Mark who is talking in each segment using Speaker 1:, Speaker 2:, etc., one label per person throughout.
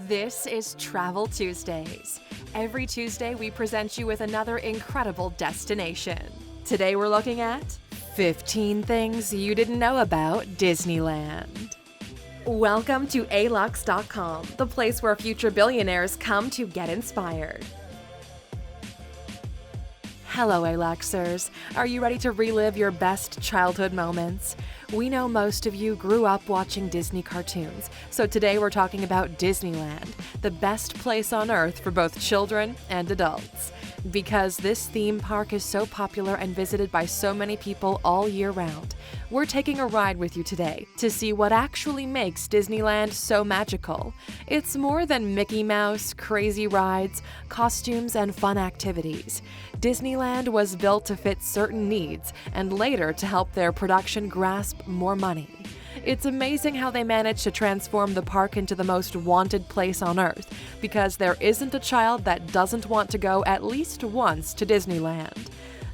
Speaker 1: This is Travel Tuesdays. Every Tuesday, we present you with another incredible destination. Today, we're looking at 15 things you didn't know about Disneyland. Welcome to Alux.com, the place where future billionaires come to get inspired. Hello, Aluxers. Are you ready to relive your best childhood moments? We know most of you grew up watching Disney cartoons, so today we're talking about Disneyland, the best place on earth for both children and adults. Because this theme park is so popular and visited by so many people all year round, we're taking a ride with you today to see what actually makes Disneyland so magical. It's more than Mickey Mouse, crazy rides, costumes, and fun activities. Disneyland was built to fit certain needs and later to help their production grasp more money. It's amazing how they managed to transform the park into the most wanted place on earth, because there isn't a child that doesn't want to go at least once to Disneyland.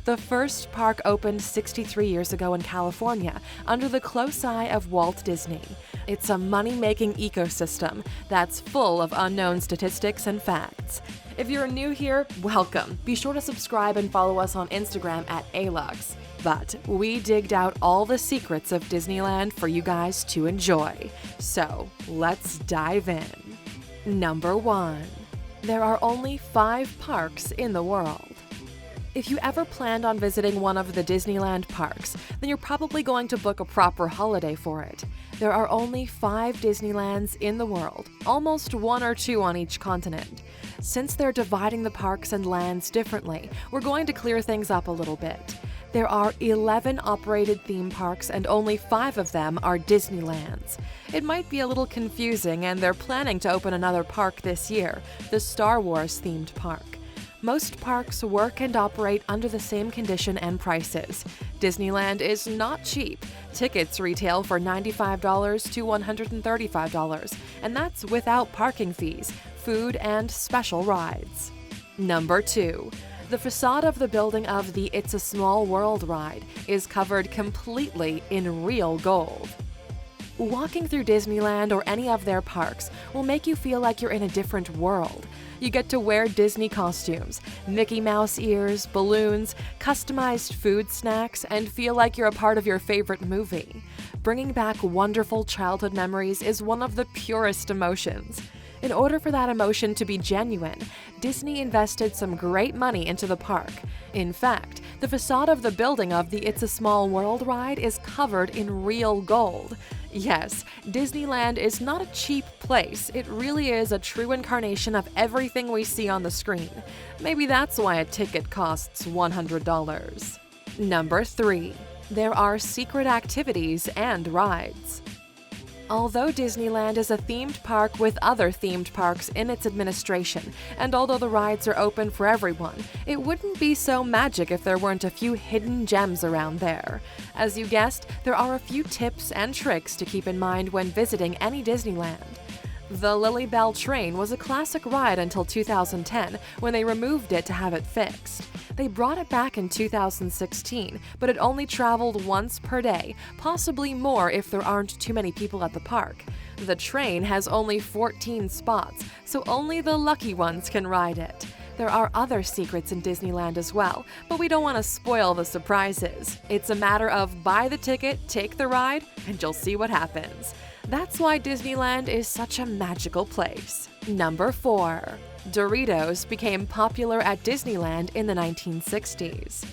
Speaker 1: The first park opened 63 years ago in California under the close eye of Walt Disney. It's a money-making ecosystem that's full of unknown statistics and facts. If you're new here, welcome. Be sure to subscribe and follow us on Instagram at Alux. But we digged out all the secrets of Disneyland for you guys to enjoy. So let's dive in. Number 1. There are only 5 parks in the world. If you ever planned on visiting one of the Disneyland parks, then you're probably going to book a proper holiday for it. There are only 5 Disneylands in the world, almost 1 or 2 on each continent. Since they're dividing the parks and lands differently, we're going to clear things up a little bit. There are 11 operated theme parks and only 5 of them are Disneylands. It might be a little confusing, and they're planning to open another park this year, the Star Wars themed park. Most parks work and operate under the same condition and prices. Disneyland is not cheap. Tickets retail for $95 to $135, and that's without parking fees, food, and special rides. Number 2. The facade of the building of the It's a Small World ride is covered completely in real gold. Walking through Disneyland or any of their parks will make you feel like you're in a different world. You get to wear Disney costumes, Mickey Mouse ears, balloons, customized food snacks, and feel like you're a part of your favorite movie. Bringing back wonderful childhood memories is one of the purest emotions. In order for that emotion to be genuine, Disney invested some great money into the park. In fact, the facade of the building of the It's a Small World ride is covered in real gold. Yes, Disneyland is not a cheap place. It really is a true incarnation of everything we see on the screen. Maybe that's why a ticket costs $100. Number 3. There are secret activities and rides. Although Disneyland is a themed park with other themed parks in its administration, and although the rides are open for everyone, it wouldn't be so magic if there weren't a few hidden gems around there. As you guessed, there are a few tips and tricks to keep in mind when visiting any Disneyland. The Lily Bell train was a classic ride until 2010, when they removed it to have it fixed. They brought it back in 2016, but it only traveled once per day, possibly more if there aren't too many people at the park. The train has only 14 spots, so only the lucky ones can ride it. There are other secrets in Disneyland as well, but we don't want to spoil the surprises. It's a matter of buy the ticket, take the ride, and you'll see what happens. That's why Disneyland is such a magical place. Number 4. Doritos became popular at Disneyland in the 1960s.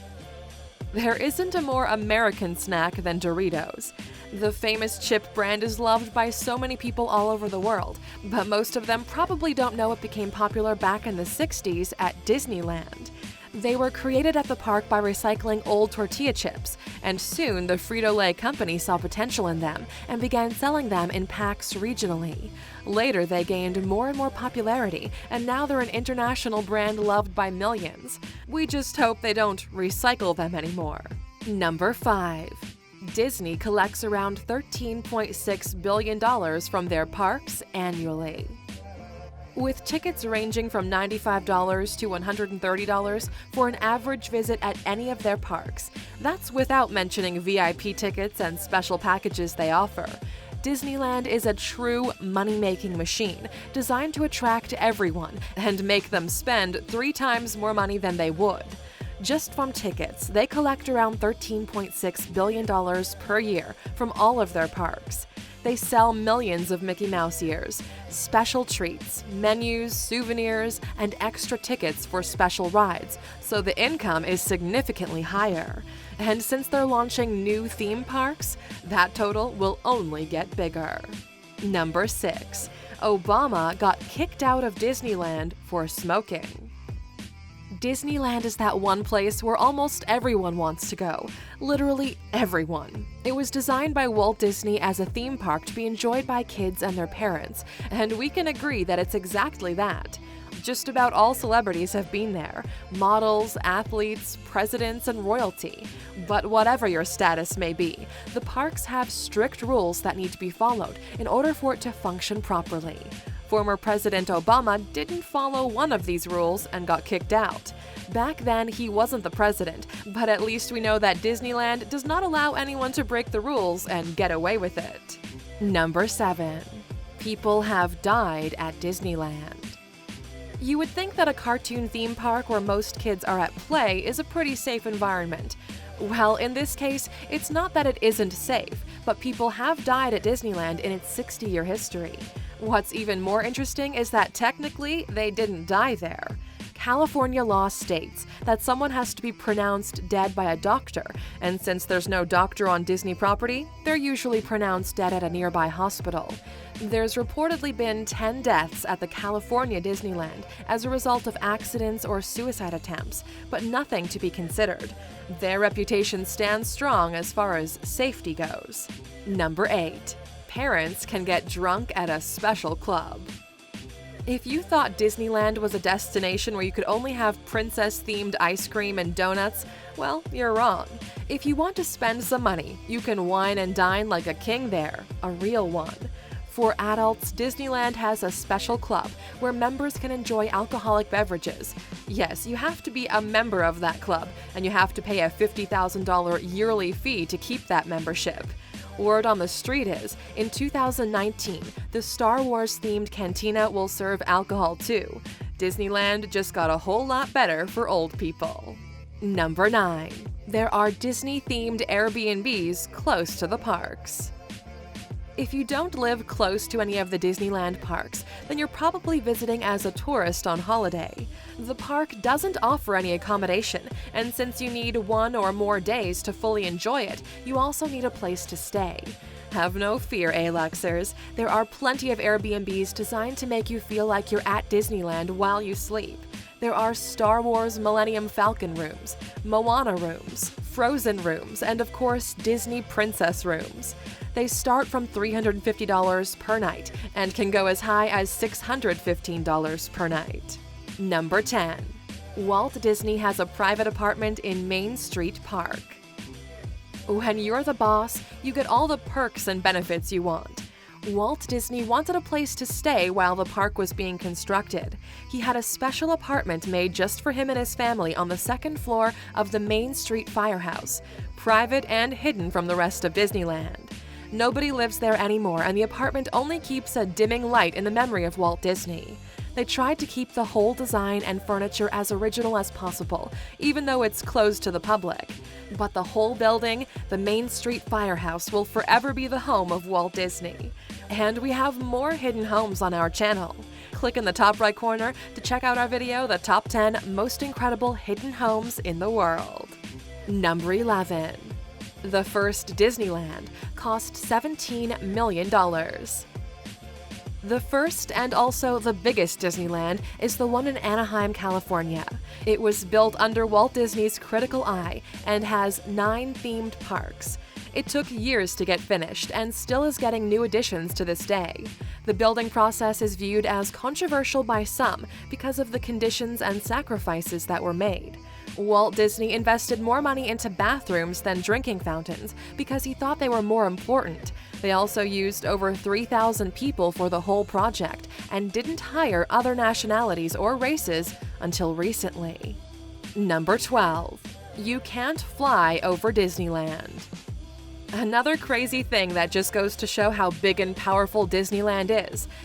Speaker 1: There isn't a more American snack than Doritos. The famous chip brand is loved by so many people all over the world, but most of them probably don't know it became popular back in the 60s at Disneyland. They were created at the park by recycling old tortilla chips, and soon the Frito-Lay company saw potential in them and began selling them in packs regionally. Later, they gained more and more popularity, and now they're an international brand loved by millions. We just hope they don't recycle them anymore. Number 5. Disney collects around $13.6 billion from their parks annually. With tickets ranging from $95 to $130 for an average visit at any of their parks. That's without mentioning VIP tickets and special packages they offer. Disneyland is a true money-making machine designed to attract everyone and make them spend 3 times more money than they would. Just from tickets, they collect around $13.6 billion per year from all of their parks. They sell millions of Mickey Mouse ears, special treats, menus, souvenirs, and extra tickets for special rides, so the income is significantly higher. And since they're launching new theme parks, that total will only get bigger. Number 6. Obama got kicked out of Disneyland for smoking. Disneyland is that one place where almost everyone wants to go. Literally everyone. It was designed by Walt Disney as a theme park to be enjoyed by kids and their parents, and we can agree that it's exactly that. Just about all celebrities have been there: models, athletes, presidents, and royalty. But whatever your status may be, the parks have strict rules that need to be followed in order for it to function properly. Former President Obama didn't follow one of these rules and got kicked out. Back then, he wasn't the president, but at least we know that Disneyland does not allow anyone to break the rules and get away with it. Number 7. People have died at Disneyland. You would think that a cartoon theme park where most kids are at play is a pretty safe environment. Well, in this case, it's not that it isn't safe, but people have died at Disneyland in its 60-year history. What's even more interesting is that technically they didn't die there. California law states that someone has to be pronounced dead by a doctor, and since there's no doctor on Disney property, they're usually pronounced dead at a nearby hospital. There's reportedly been 10 deaths at the California Disneyland as a result of accidents or suicide attempts, but nothing to be considered. Their reputation stands strong as far as safety goes. Number 8. Parents can get drunk at a special club. If you thought Disneyland was a destination where you could only have princess-themed ice cream and donuts, well, you're wrong. If you want to spend some money, you can wine and dine like a king there, a real one. For adults, Disneyland has a special club where members can enjoy alcoholic beverages. Yes, you have to be a member of that club, and you have to pay a $50,000 yearly fee to keep that membership. Word on the street is, in 2019, the Star Wars-themed cantina will serve alcohol too. Disneyland just got a whole lot better for old people. Number 9. There are Disney-themed Airbnbs close to the parks. If you don't live close to any of the Disneyland parks, then you're probably visiting as a tourist on holiday. The park doesn't offer any accommodation, and since you need 1 or more days to fully enjoy it, you also need a place to stay. Have no fear, Aluxers. There are plenty of Airbnbs designed to make you feel like you're at Disneyland while you sleep. There are Star Wars Millennium Falcon rooms, Moana rooms, Frozen rooms, and of course, Disney Princess rooms. They start from $350 per night and can go as high as $615 per night. Number 10. Walt Disney has a private apartment in Main Street Park. When you're the boss, you get all the perks and benefits you want. Walt Disney wanted a place to stay while the park was being constructed. He had a special apartment made just for him and his family on the 2nd floor of the Main Street Firehouse, private and hidden from the rest of Disneyland. Nobody lives there anymore, and the apartment only keeps a dimming light in the memory of Walt Disney. They tried to keep the whole design and furniture as original as possible, even though it's closed to the public. But the whole building, the Main Street Firehouse, will forever be the home of Walt Disney. And we have more hidden homes on our channel. Click in the top right corner to check out our video, The Top 10 Most Incredible Hidden Homes in the World. Number 11. The first Disneyland cost $17 million. The first and also the biggest Disneyland is the one in Anaheim, California. It was built under Walt Disney's critical eye and has 9 themed parks. It took years to get finished and still is getting new additions to this day. The building process is viewed as controversial by some because of the conditions and sacrifices that were made. Walt Disney invested more money into bathrooms than drinking fountains because he thought they were more important. They also used over 3,000 people for the whole project and didn't hire other nationalities or races until recently. Number 12. You can't fly over Disneyland. Another crazy thing that just goes to show how big and powerful Disneyland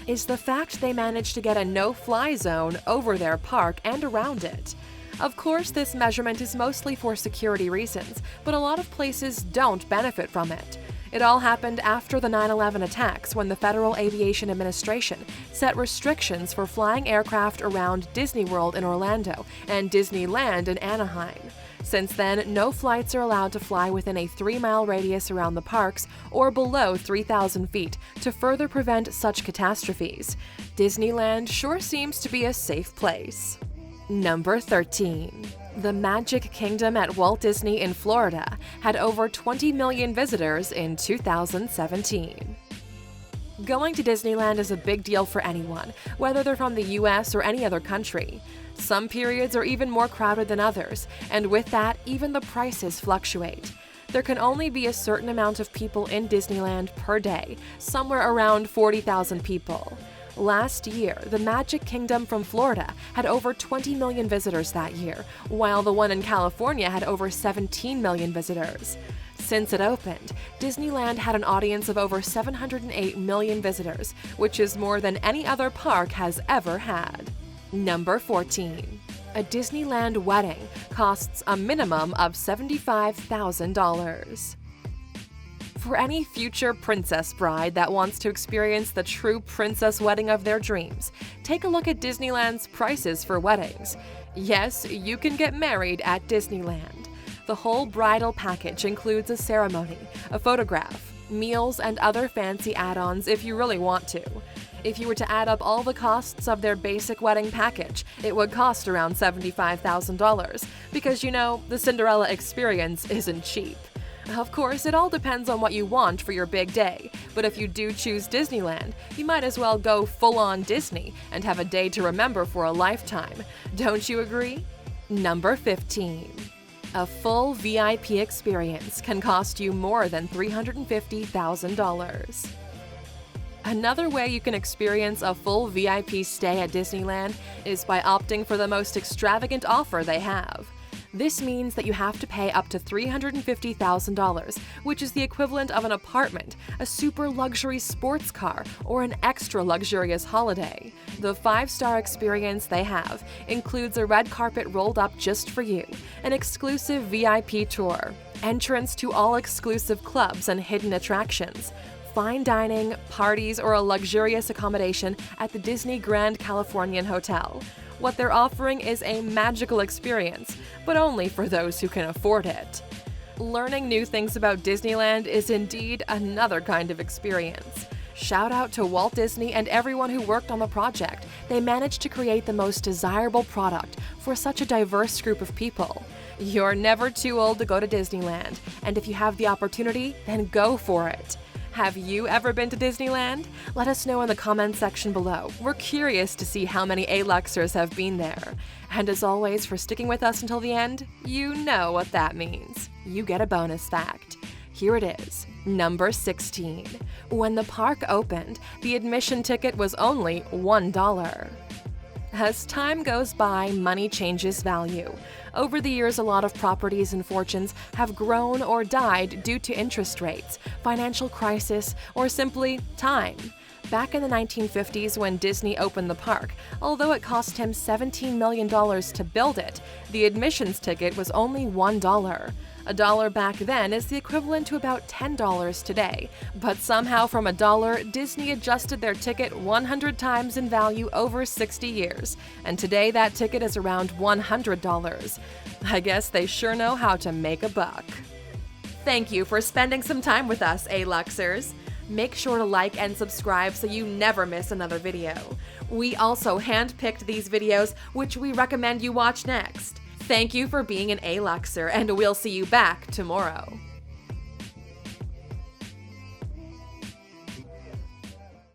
Speaker 1: is the fact they managed to get a no-fly zone over their park and around it. Of course, this measurement is mostly for security reasons, but a lot of places don't benefit from it. It all happened after the 9/11 attacks, when the Federal Aviation Administration set restrictions for flying aircraft around Disney World in Orlando and Disneyland in Anaheim. Since then, no flights are allowed to fly within a 3-mile radius around the parks or below 3,000 feet to further prevent such catastrophes. Disneyland sure seems to be a safe place. Number 13. The Magic Kingdom at Walt Disney in Florida had over 20 million visitors in 2017. Going to Disneyland is a big deal for anyone, whether they're from the US or any other country. Some periods are even more crowded than others, and with that, even the prices fluctuate. There can only be a certain amount of people in Disneyland per day, somewhere around 40,000 people. Last year, the Magic Kingdom from Florida had over 20 million visitors that year, while the one in California had over 17 million visitors. Since it opened, Disneyland had an audience of over 708 million visitors, which is more than any other park has ever had. Number 14. A Disneyland wedding costs a minimum of $75,000. For any future princess bride that wants to experience the true princess wedding of their dreams, take a look at Disneyland's prices for weddings. Yes, you can get married at Disneyland. The whole bridal package includes a ceremony, a photograph, meals, and other fancy add-ons if you really want to. If you were to add up all the costs of their basic wedding package, it would cost around $75,000, because the Cinderella experience isn't cheap. Of course, it all depends on what you want for your big day, but if you do choose Disneyland, you might as well go full-on Disney and have a day to remember for a lifetime. Don't you agree? Number 15. A full VIP experience can cost you more than $350,000. Another way you can experience a full VIP stay at Disneyland is by opting for the most extravagant offer they have. This means that you have to pay up to $350,000, which is the equivalent of an apartment, a super luxury sports car, or an extra luxurious holiday. The 5-star experience they have includes a red carpet rolled up just for you, an exclusive VIP tour, entrance to all exclusive clubs and hidden attractions, fine dining, parties, or a luxurious accommodation at the Disney Grand Californian Hotel. What they're offering is a magical experience, but only for those who can afford it. Learning new things about Disneyland is indeed another kind of experience. Shout out to Walt Disney and everyone who worked on the project. They managed to create the most desirable product for such a diverse group of people. You're never too old to go to Disneyland, and if you have the opportunity, then go for it. Have you ever been to Disneyland? Let us know in the comments section below. We're curious to see how many Aluxers have been there. And as always, for sticking with us until the end, you know what that means. You get a bonus fact. Here it is. Number 16. When the park opened, the admission ticket was only $1. As time goes by, money changes value. Over the years, a lot of properties and fortunes have grown or died due to interest rates, financial crisis, or simply time. Back in the 1950s, when Disney opened the park, although it cost him $17 million to build it, the admissions ticket was only $1. $1 back then is the equivalent to about $10 today, but somehow from $1, Disney adjusted their ticket 100 times in value over 60 years, and today that ticket is around $100. I guess they sure know how to make a buck. Thank you for spending some time with us, Aluxers. Make sure to like and subscribe so you never miss another video. We also handpicked these videos, which we recommend you watch next. Thank you for being an Aluxer, and we'll see you back tomorrow.